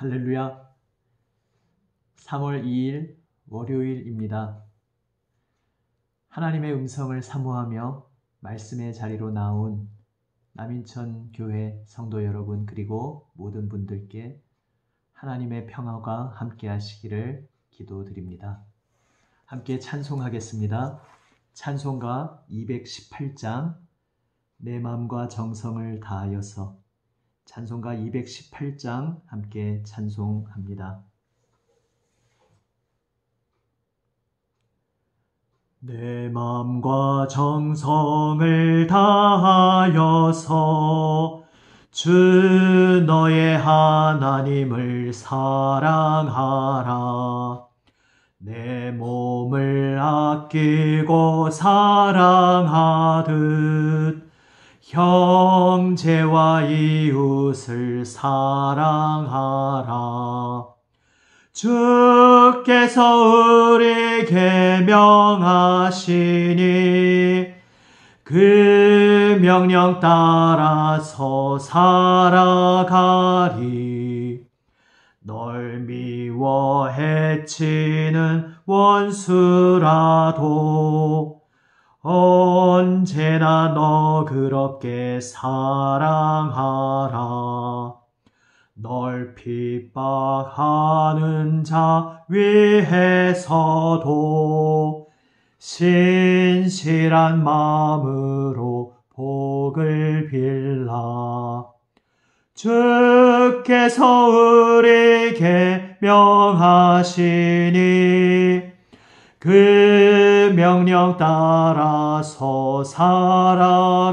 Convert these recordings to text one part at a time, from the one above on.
할렐루야. 3월 2일 월요일입니다. 하나님의 음성을 사모하며 말씀의 자리로 나온 남인천 교회 성도 여러분 그리고 모든 분들께 하나님의 평화가 함께 하시기를 기도드립니다. 함께 찬송하겠습니다. 찬송가 218장 내 마음과 정성을 다하여서 찬송가 218장 함께 찬송합니다. 내 마음과 정성을 다하여서 주 너의 하나님을 사랑하라. 내 몸을 아끼고 사랑하듯 형제와 이웃을 사랑하라. 주께서 우리에게 명하시니 그 명령 따라서 살아가리. 널 미워 해치는 원수라도 언제나 너그럽게 사랑하라. 널 핍박하는 자 위에서도 신실한 마음으로 복을 빌라. 주께서 우리에게 명하시니 그 명령 따라서 살아가리.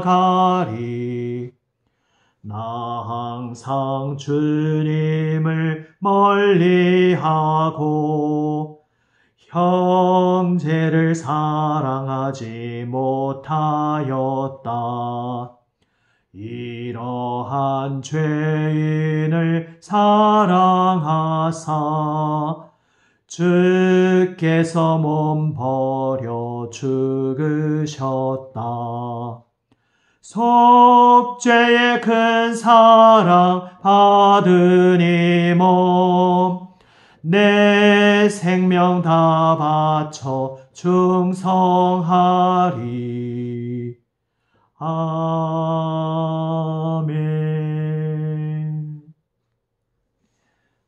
나 항상 주님을 멀리하고 형제를 사랑하지 못하였다. 이러한 죄인을 사랑하사 주께서 몸 버려 죽으셨다. 속죄의 큰 사랑 받은 이 몸 내 생명 다 바쳐 충성하리. 아멘.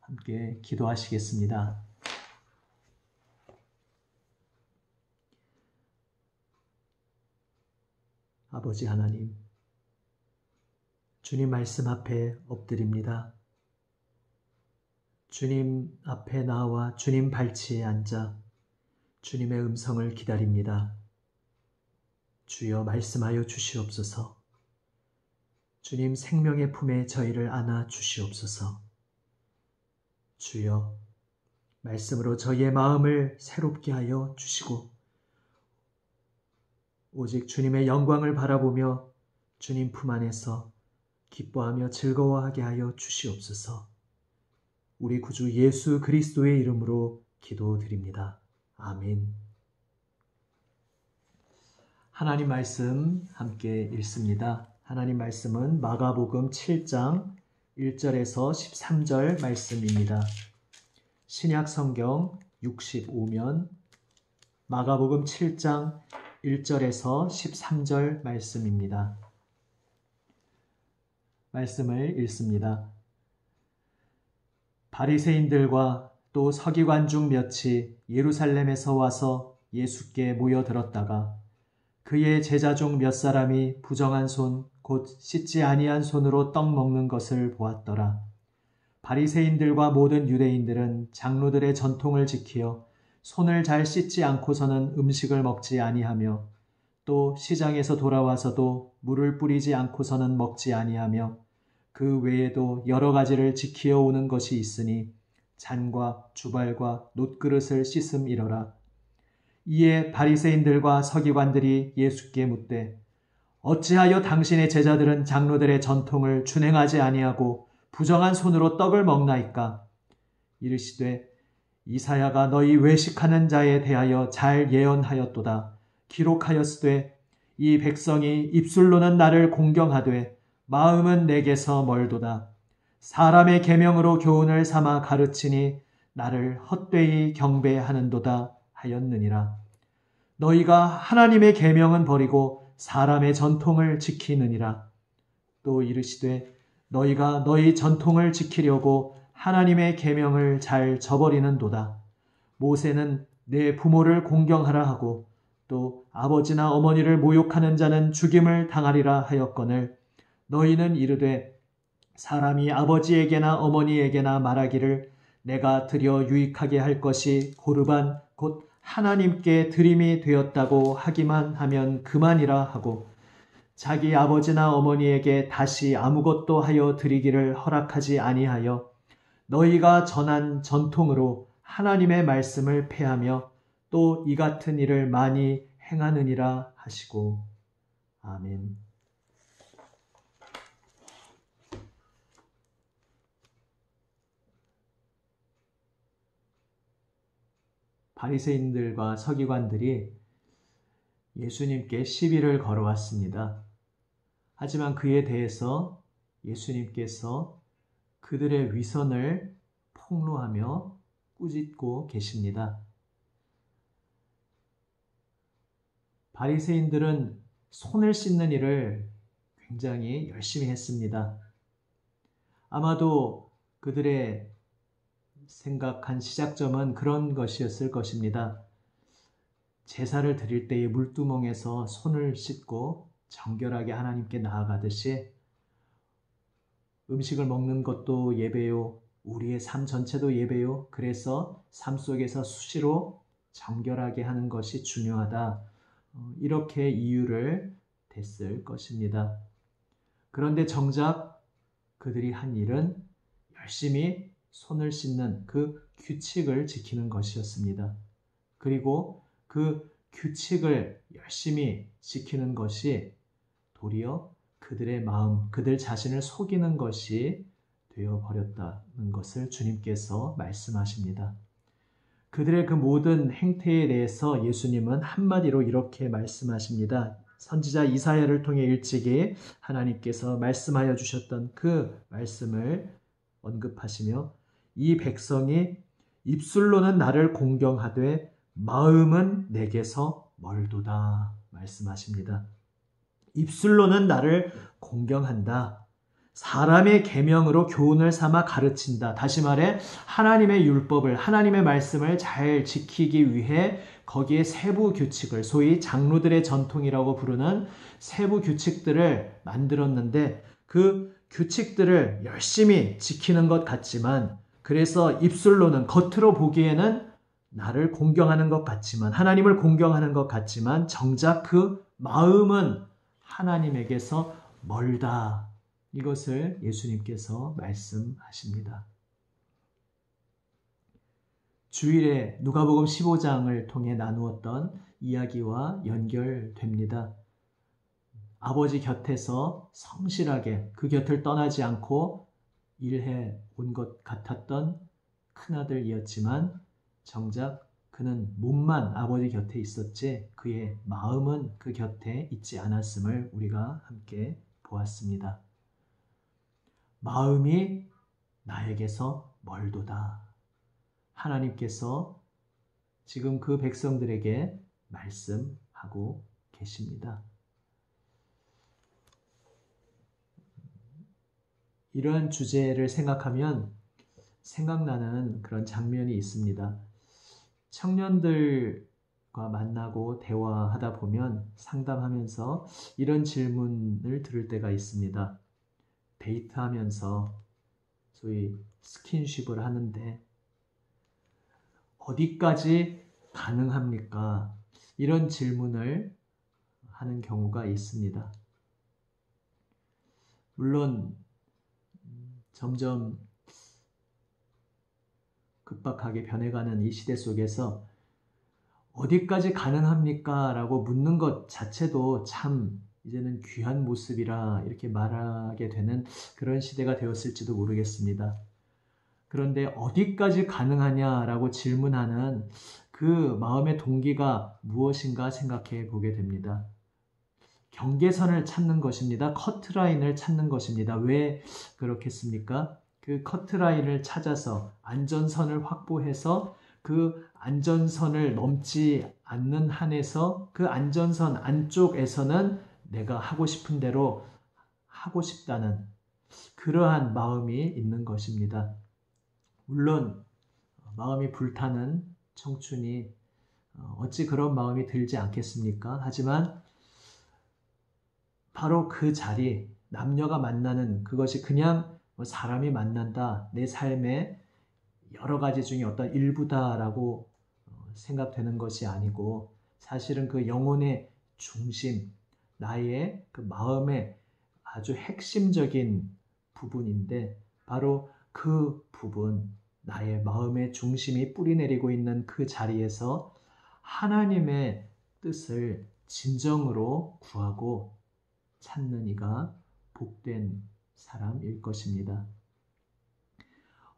함께 기도하시겠습니다. 아버지 하나님, 주님 말씀 앞에 엎드립니다. 주님 앞에 나와 주님 발치에 앉아 주님의 음성을 기다립니다. 주여 말씀하여 주시옵소서. 주님 생명의 품에 저희를 안아 주시옵소서. 주여 말씀으로 저희의 마음을 새롭게 하여 주시고 오직 주님의 영광을 바라보며 주님 품 안에서 기뻐하며 즐거워하게 하여 주시옵소서. 우리 구주 예수 그리스도의 이름으로 기도드립니다. 아멘. 하나님 말씀 함께 읽습니다. 하나님 말씀은 마가복음 7장 1절에서 13절 말씀입니다. 신약 성경 65면 마가복음 7장 1절에서 13절 말씀입니다. 말씀을 읽습니다. 바리새인들과 또 서기관 중 몇이 예루살렘에서 와서 예수께 모여들었다가 그의 제자 중 몇 사람이 부정한 손 곧 씻지 아니한 손으로 떡 먹는 것을 보았더라. 바리새인들과 모든 유대인들은 장로들의 전통을 지키어 손을 잘 씻지 않고서는 음식을 먹지 아니하며 또 시장에서 돌아와서도 물을 뿌리지 않고서는 먹지 아니하며 그 외에도 여러 가지를 지키어 오는 것이 있으니 잔과 주발과 놋그릇을 씻음이러라. 이에 바리새인들과 서기관들이 예수께 묻되 어찌하여 당신의 제자들은 장로들의 전통을 준행하지 아니하고 부정한 손으로 떡을 먹나이까? 이르시되 이사야가 너희 외식하는 자에 대하여 잘 예언하였도다. 기록하였으되 이 백성이 입술로는 나를 공경하되 마음은 내게서 멀도다. 사람의 계명으로 교훈을 삼아 가르치니 나를 헛되이 경배하는도다 하였느니라. 너희가 하나님의 계명은 버리고 사람의 전통을 지키느니라. 또 이르시되 너희가 너희 전통을 지키려고 하나님의 계명을 잘 저버리는도다. 모세는 내 부모를 공경하라 하고 또 아버지나 어머니를 모욕하는 자는 죽임을 당하리라 하였거늘 너희는 이르되 사람이 아버지에게나 어머니에게나 말하기를 내가 드려 유익하게 할 것이 고르반 곧 하나님께 드림이 되었다고 하기만 하면 그만이라 하고 자기 아버지나 어머니에게 다시 아무것도 하여 드리기를 허락하지 아니하여 너희가 전한 전통으로 하나님의 말씀을 폐하며 또 이 같은 일을 많이 행하느니라 하시고. 아멘. 바리새인들과 서기관들이 예수님께 시비를 걸어왔습니다. 하지만 그에 대해서 예수님께서 그들의 위선을 폭로하며 꾸짖고 계십니다. 바리새인들은 손을 씻는 일을 굉장히 열심히 했습니다. 아마도 그들의 생각한 시작점은 그런 것이었을 것입니다. 제사를 드릴 때의 물두멍에서 손을 씻고 정결하게 하나님께 나아가듯이 음식을 먹는 것도 예배요, 우리의 삶 전체도 예배요, 그래서 삶 속에서 수시로 정결하게 하는 것이 중요하다. 이렇게 이유를 댔을 것입니다. 그런데 정작 그들이 한 일은 열심히 손을 씻는 그 규칙을 지키는 것이었습니다. 그리고 그 규칙을 열심히 지키는 것이 도리어 그들의 마음, 그들 자신을 속이는 것이 되어버렸다는 것을 주님께서 말씀하십니다. 그들의 그 모든 행태에 대해서 예수님은 한마디로 이렇게 말씀하십니다. 선지자 이사야를 통해 일찍이 하나님께서 말씀하여 주셨던 그 말씀을 언급하시며 이 백성이 입술로는 나를 공경하되 마음은 내게서 멀도다 말씀하십니다. 입술로는 나를 공경한다. 사람의 계명으로 교훈을 삼아 가르친다. 다시 말해 하나님의 율법을, 하나님의 말씀을 잘 지키기 위해 거기에 세부 규칙을, 소위 장로들의 전통이라고 부르는 세부 규칙들을 만들었는데 그 규칙들을 열심히 지키는 것 같지만, 그래서 입술로는, 겉으로 보기에는 나를 공경하는 것 같지만, 하나님을 공경하는 것 같지만 정작 그 마음은 하나님에게서 멀다. 이것을 예수님께서 말씀하십니다. 주일에 누가복음 15장을 통해 나누었던 이야기와 연결됩니다. 아버지 곁에서 성실하게 그 곁을 떠나지 않고 일해 온 것 같았던 큰아들이었지만 정작 그는 몸만 아버지 곁에 있었지 그의 마음은 그 곁에 있지 않았음을 우리가 함께 보았습니다. 마음이 나에게서 멀도다. 하나님께서 지금 그 백성들에게 말씀하고 계십니다. 이러한 주제를 생각하면 생각나는 그런 장면이 있습니다. 청년들과 만나고 대화하다 보면 상담하면서 이런 질문을 들을 때가 있습니다. 데이트하면서 소위 스킨십을 하는데 어디까지 가능합니까? 이런 질문을 하는 경우가 있습니다. 물론 점점 급박하게 변해가는 이 시대 속에서 어디까지 가능합니까? 라고 묻는 것 자체도 참 이제는 귀한 모습이라 이렇게 말하게 되는 그런 시대가 되었을지도 모르겠습니다. 그런데 어디까지 가능하냐라고 질문하는 그 마음의 동기가 무엇인가 생각해 보게 됩니다. 경계선을 찾는 것입니다. 커트라인을 찾는 것입니다. 왜 그렇겠습니까? 그 커트라인을 찾아서 안전선을 확보해서 그 안전선을 넘지 않는 한에서 그 안전선 안쪽에서는 내가 하고 싶은 대로 하고 싶다는 그러한 마음이 있는 것입니다. 물론 마음이 불타는 청춘이 어찌 그런 마음이 들지 않겠습니까? 하지만 바로 그 자리, 남녀가 만나는 그것이 그냥 사람이 만난다, 내 삶의 여러 가지 중에 어떤 일부다라고 생각되는 것이 아니고 사실은 그 영혼의 중심, 나의 그 마음의 아주 핵심적인 부분인데 바로 그 부분, 나의 마음의 중심이 뿌리내리고 있는 그 자리에서 하나님의 뜻을 진정으로 구하고 찾는 이가 복된 사람일 것입니다.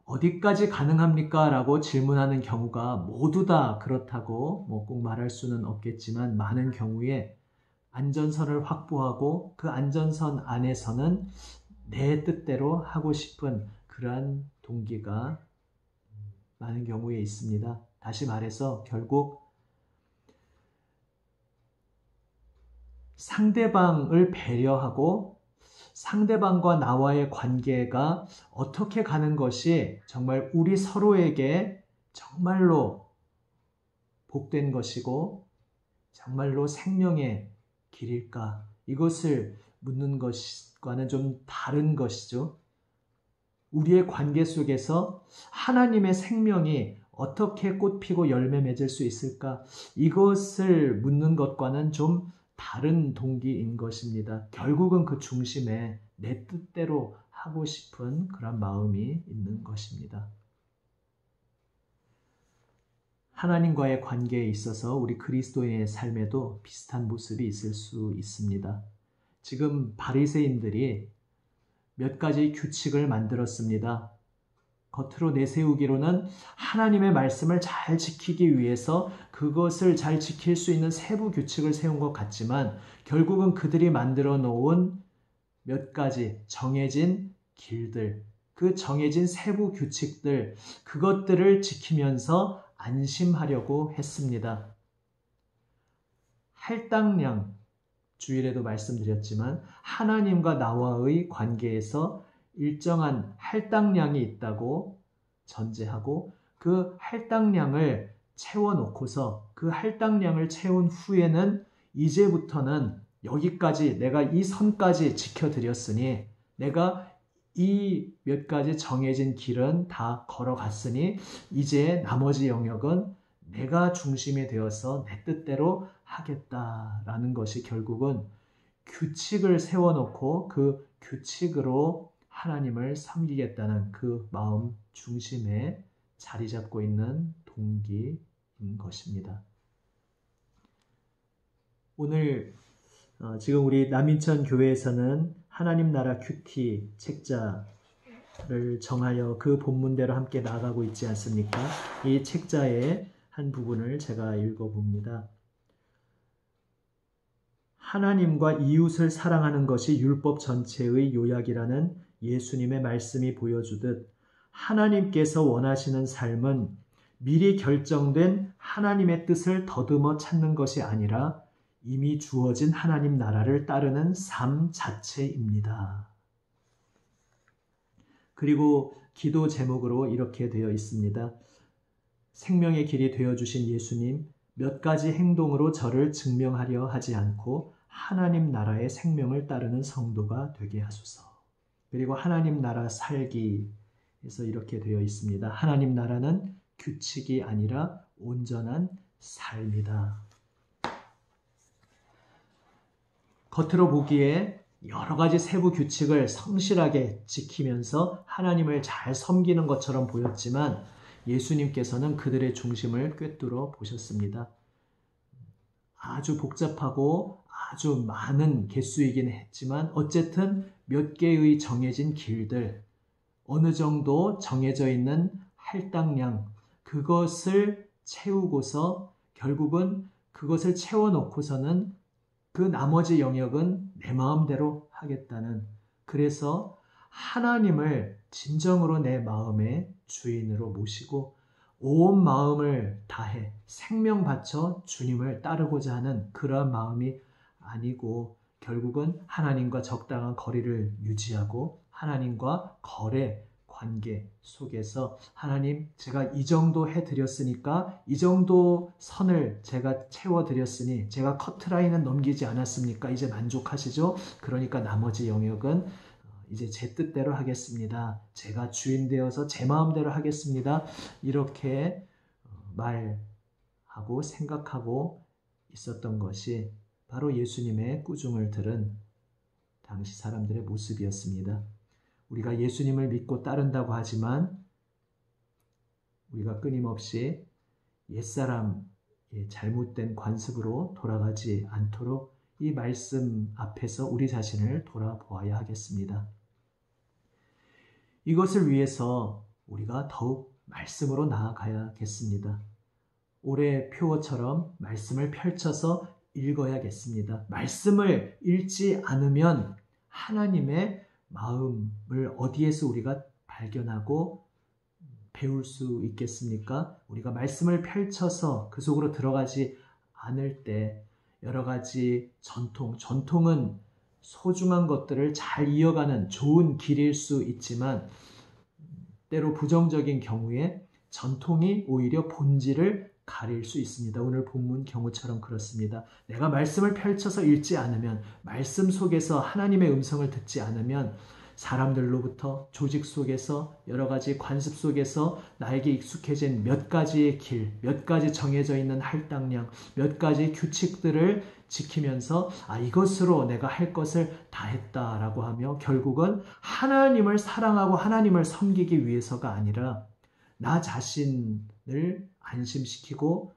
어디까지 가능합니까? 라고 질문하는 경우가 모두 다 그렇다고 꼭 말할 수는 없겠지만 많은 경우에 안전선을 확보하고 그 안전선 안에서는 내 뜻대로 하고 싶은 그러한 동기가 많은 경우에 있습니다. 다시 말해서 결국 상대방을 배려하고 상대방과 나와의 관계가 어떻게 가는 것이 정말 우리 서로에게 정말로 복된 것이고 정말로 생명의 길일까? 이것을 묻는 것과는 좀 다른 것이죠. 우리의 관계 속에서 하나님의 생명이 어떻게 꽃피고 열매 맺을 수 있을까? 이것을 묻는 것과는 좀 다른 동기인 것입니다. 결국은 그 중심에 내 뜻대로 하고 싶은 그런 마음이 있는 것입니다. 하나님과의 관계에 있어서 우리 그리스도인의 삶에도 비슷한 모습이 있을 수 있습니다. 지금 바리새인들이 몇 가지 규칙을 만들었습니다. 겉으로 내세우기로는 하나님의 말씀을 잘 지키기 위해서 그것을 잘 지킬 수 있는 세부 규칙을 세운 것 같지만 결국은 그들이 만들어 놓은 몇 가지 정해진 길들, 그 정해진 세부 규칙들, 그것들을 지키면서 안심하려고 했습니다. 할당량, 주일에도 말씀드렸지만 하나님과 나와의 관계에서 일정한 할당량이 있다고 전제하고 그 할당량을 채워놓고서 그 할당량을 채운 후에는 이제부터는 여기까지 내가 이 선까지 지켜드렸으니 내가 이 몇 가지 정해진 길은 다 걸어갔으니 이제 나머지 영역은 내가 중심이 되어서 내 뜻대로 하겠다라는 것이 결국은 규칙을 세워놓고 그 규칙으로 하나님을 섬기겠다는 그 마음 중심에 자리 잡고 있는 동기인 것입니다. 오늘 지금 우리 남인천 교회에서는 하나님 나라 큐티 책자를 정하여 그 본문대로 함께 나가고 있지 않습니까? 이 책자의 한 부분을 제가 읽어봅니다. 하나님과 이웃을 사랑하는 것이 율법 전체의 요약이라는 예수님의 말씀이 보여주듯 하나님께서 원하시는 삶은 미리 결정된 하나님의 뜻을 더듬어 찾는 것이 아니라 이미 주어진 하나님 나라를 따르는 삶 자체입니다. 그리고 기도 제목으로 이렇게 되어 있습니다. 생명의 길이 되어주신 예수님, 몇 가지 행동으로 저를 증명하려 하지 않고 하나님 나라의 생명을 따르는 성도가 되게 하소서. 그리고 하나님 나라 살기에서 이렇게 되어 있습니다. 하나님 나라는 규칙이 아니라 온전한 삶이다. 겉으로 보기에 여러 가지 세부 규칙을 성실하게 지키면서 하나님을 잘 섬기는 것처럼 보였지만 예수님께서는 그들의 중심을 꿰뚫어 보셨습니다. 아주 복잡하고 아주 많은 개수이긴 했지만 어쨌든 몇 개의 정해진 길들, 어느 정도 정해져 있는 할당량, 그것을 채우고서 결국은 그것을 채워놓고서는 그 나머지 영역은 내 마음대로 하겠다는, 그래서 하나님을 진정으로 내 마음의 주인으로 모시고 온 마음을 다해 생명 바쳐 주님을 따르고자 하는 그러한 마음이 아니고 결국은 하나님과 적당한 거리를 유지하고 하나님과 거래 관계 속에서 하나님 제가 이 정도 해드렸으니까 이 정도 선을 제가 채워드렸으니 제가 커트라인은 넘기지 않았습니까? 이제 만족하시죠? 그러니까 나머지 영역은 이제 제 뜻대로 하겠습니다. 제가 주인 되어서 제 마음대로 하겠습니다. 이렇게 말하고 생각하고 있었던 것이 바로 예수님의 꾸중을 들은 당시 사람들의 모습이었습니다. 우리가 예수님을 믿고 따른다고 하지만 우리가 끊임없이 옛사람의 잘못된 관습으로 돌아가지 않도록 이 말씀 앞에서 우리 자신을 돌아보아야 하겠습니다. 이것을 위해서 우리가 더욱 말씀으로 나아가야겠습니다. 올해 표어처럼 말씀을 펼쳐서 읽어야겠습니다. 말씀을 읽지 않으면 하나님의 마음을 어디에서 우리가 발견하고 배울 수 있겠습니까? 우리가 말씀을 펼쳐서 그 속으로 들어가지 않을 때 여러 가지 전통은 소중한 것들을 잘 이어가는 좋은 길일 수 있지만 때로 부정적인 경우에 전통이 오히려 본질을 가릴 수 있습니다. 오늘 본문 경우처럼 그렇습니다. 내가 말씀을 펼쳐서 읽지 않으면 말씀 속에서 하나님의 음성을 듣지 않으면 사람들로부터 조직 속에서 여러 가지 관습 속에서 나에게 익숙해진 몇 가지의 길, 몇 가지 정해져 있는 할당량, 몇 가지 규칙들을 지키면서 이것으로 내가 할 것을 다 했다라고 하며 결국은 하나님을 사랑하고 하나님을 섬기기 위해서가 아니라 나 자신을 안심시키고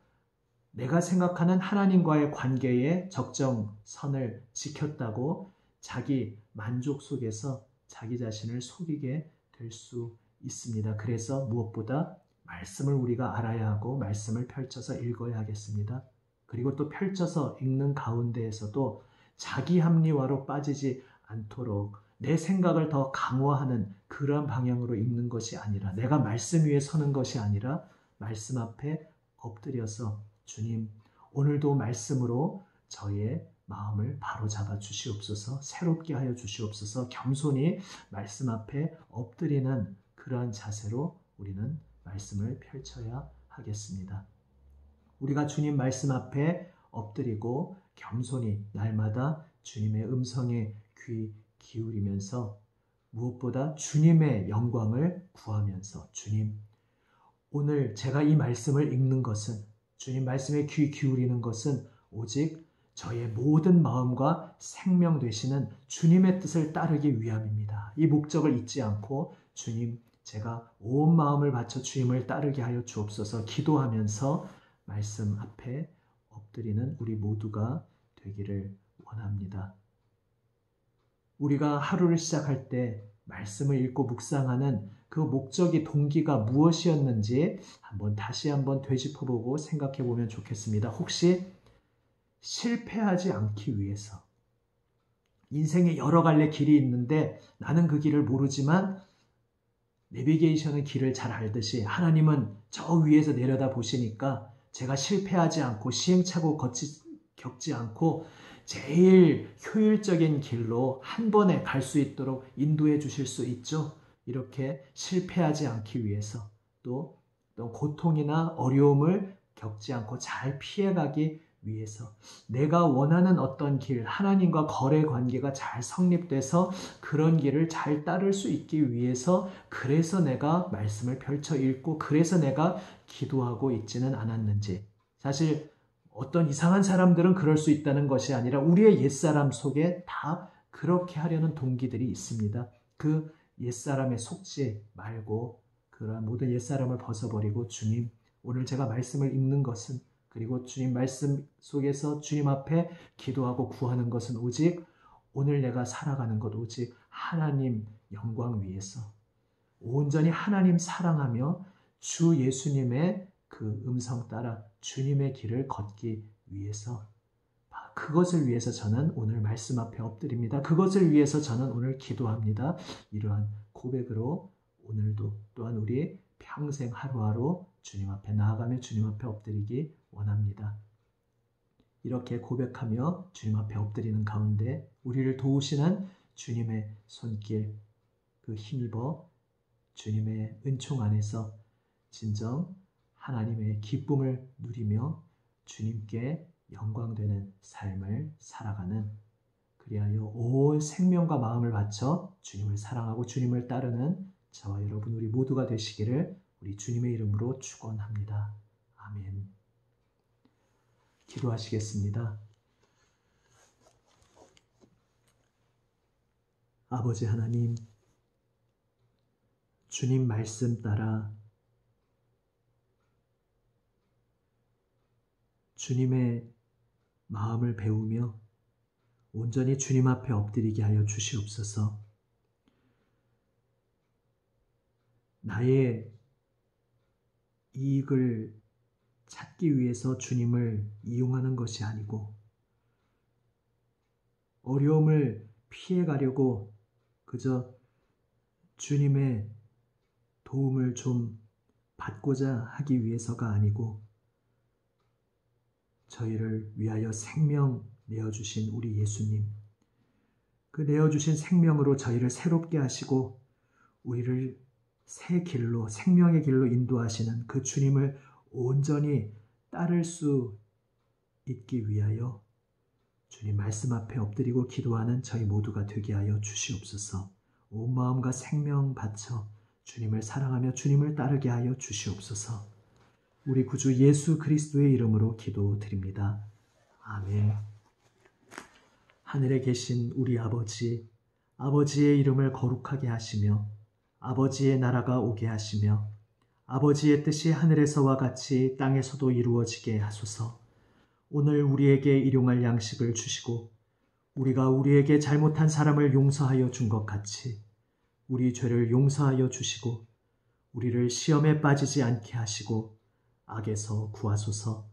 내가 생각하는 하나님과의 관계에 적정선을 지켰다고 자기 만족 속에서 자기 자신을 속이게 될 수 있습니다. 그래서 무엇보다 말씀을 우리가 알아야 하고 말씀을 펼쳐서 읽어야 하겠습니다. 그리고 또 펼쳐서 읽는 가운데에서도 자기 합리화로 빠지지 않도록 내 생각을 더 강화하는 그러한 방향으로 읽는 것이 아니라 내가 말씀 위에 서는 것이 아니라 말씀 앞에 엎드려서 주님 오늘도 말씀으로 저의 마음을 바로잡아 주시옵소서 새롭게 하여 주시옵소서 겸손히 말씀 앞에 엎드리는 그러한 자세로 우리는 말씀을 펼쳐야 하겠습니다. 우리가 주님 말씀 앞에 엎드리고 겸손히 날마다 주님의 음성에 귀 기울이면서 무엇보다 주님의 영광을 구하면서 주님 오늘 제가 이 말씀을 읽는 것은 주님 말씀에 귀 기울이는 것은 오직 저의 모든 마음과 생명 되시는 주님의 뜻을 따르기 위함입니다. 이 목적을 잊지 않고 주님 제가 온 마음을 바쳐 주님을 따르게 하여 주옵소서 기도하면서 말씀 앞에 엎드리는 우리 모두가 되기를 원합니다. 우리가 하루를 시작할 때 말씀을 읽고 묵상하는 그 목적이 동기가 무엇이었는지 다시 한번 되짚어보고 생각해 보면 좋겠습니다. 혹시 실패하지 않기 위해서 인생에 여러 갈래 길이 있는데 나는 그 길을 모르지만 내비게이션은 길을 잘 알듯이 하나님은 저 위에서 내려다 보시니까 제가 실패하지 않고 시행착오 겪지 않고 제일 효율적인 길로 한 번에 갈 수 있도록 인도해 주실 수 있죠. 이렇게 실패하지 않기 위해서 또 고통이나 어려움을 겪지 않고 잘 피해가기 위해서 내가 원하는 어떤 길, 하나님과 거래 관계가 잘 성립돼서 그런 길을 잘 따를 수 있기 위해서 그래서 내가 말씀을 펼쳐 읽고 그래서 내가 기도하고 있지는 않았는지 사실 어떤 이상한 사람들은 그럴 수 있다는 것이 아니라 우리의 옛사람 속에 다 그렇게 하려는 동기들이 있습니다. 그 옛사람에 속지 말고 그러한 모든 옛사람을 벗어버리고 주님 오늘 제가 말씀을 읽는 것은 그리고 주님 말씀 속에서 주님 앞에 기도하고 구하는 것은 오직 오늘 내가 살아가는 것 오직 하나님 영광 위해서 온전히 하나님 사랑하며 주 예수님의 그 음성 따라 주님의 길을 걷기 위해서 그것을 위해서 저는 오늘 말씀 앞에 엎드립니다. 그것을 위해서 저는 오늘 기도합니다. 이러한 고백으로 오늘도 또한 우리 평생 하루하루 주님 앞에 나아가며 주님 앞에 엎드리기 원합니다. 이렇게 고백하며 주님 앞에 엎드리는 가운데 우리를 도우시는 주님의 손길, 그 힘입어 주님의 은총 안에서 진정 하나님의 기쁨을 누리며 주님께 영광되는 삶을 살아가는, 그리하여 온 생명과 마음을 바쳐 주님을 사랑하고 주님을 따르는 저와 여러분 우리 모두가 되시기를 우리 주님의 이름으로 축원합니다. 아멘. 기도하시겠습니다. 아버지 하나님, 주님 말씀 따라 주님의 마음을 배우며 온전히 주님 앞에 엎드리게 하여 주시옵소서. 나의 이익을 찾기 위해서 주님을 이용하는 것이 아니고 어려움을 피해가려고 그저 주님의 도움을 좀 받고자 하기 위해서가 아니고 저희를 위하여 생명 내어주신 우리 예수님, 그 내어주신 생명으로 저희를 새롭게 하시고 우리를 새 길로, 생명의 길로 인도하시는 그 주님을 온전히 따를 수 있기 위하여 주님 말씀 앞에 엎드리고 기도하는 저희 모두가 되게 하여 주시옵소서. 온 마음과 생명 바쳐 주님을 사랑하며 주님을 따르게 하여 주시옵소서. 우리 구주 예수 그리스도의 이름으로 기도드립니다. 아멘. 하늘에 계신 우리 아버지, 아버지의 이름을 거룩하게 하시며 아버지의 나라가 오게 하시며 아버지의 뜻이 하늘에서와 같이 땅에서도 이루어지게 하소서. 오늘 우리에게 일용할 양식을 주시고 우리가 우리에게 잘못한 사람을 용서하여 준 것 같이 우리 죄를 용서하여 주시고 우리를 시험에 빠지지 않게 하시고 악에서 구하소서.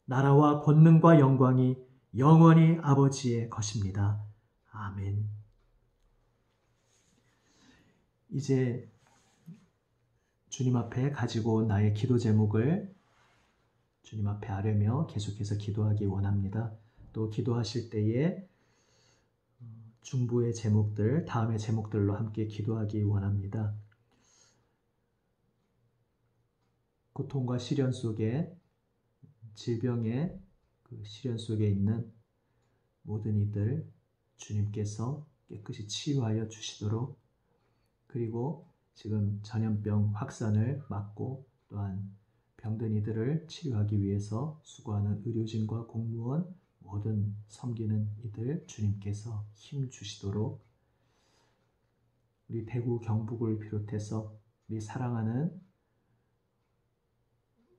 나라와 권능과 영광이 영원히 아버지의 것입니다. 아멘. 이제 주님 앞에 가지고 온 나의 기도 제목을 주님 앞에 아뢰며 계속해서 기도하기 원합니다. 또 기도하실 때에 중부의 제목들, 다음의 제목들로 함께 기도하기 원합니다. 고통과 시련 속에, 질병의 그 시련 속에 있는 모든 이들 주님께서 깨끗이 치유하여 주시도록, 그리고 지금 전염병 확산을 막고 또한 병든 이들을 치유하기 위해서 수고하는 의료진과 공무원, 모든 섬기는 이들 주님께서 힘 주시도록, 우리 대구 경북을 비롯해서 우리 사랑하는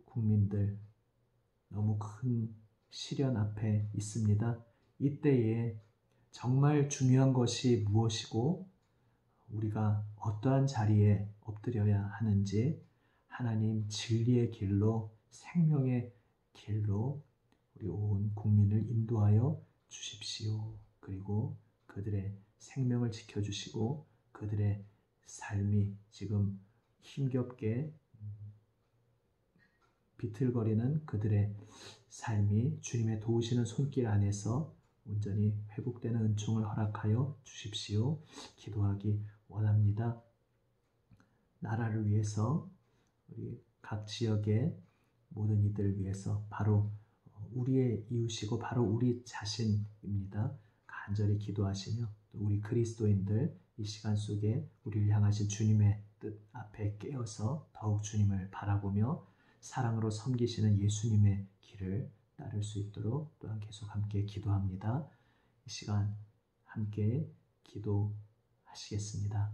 국민들 너무 큰 시련 앞에 있습니다. 이때에 정말 중요한 것이 무엇이고 우리가 어떠한 자리에 엎드려야 하는지 하나님 진리의 길로, 생명의 길로 우리 온 국민을 인도하여 주십시오. 그리고 그들의 생명을 지켜주시고 그들의 삶이 지금 힘겹게 비틀거리는 그들의 삶이 주님의 도우시는 손길 안에서 온전히 회복되는 은총을 허락하여 주십시오. 기도하기 원합니다. 나라를 위해서, 우리 각 지역의 모든 이들을 위해서, 바로 우리의 이웃이고 바로 우리 자신입니다. 간절히 기도하시며 또 우리 그리스도인들 이 시간 속에 우리를 향하신 주님의 뜻 앞에 깨어서 더욱 주님을 바라보며 사랑으로 섬기시는 예수님의 길을 따를 수 있도록 또한 계속 함께 기도합니다. 이 시간 함께 기도하시겠습니다.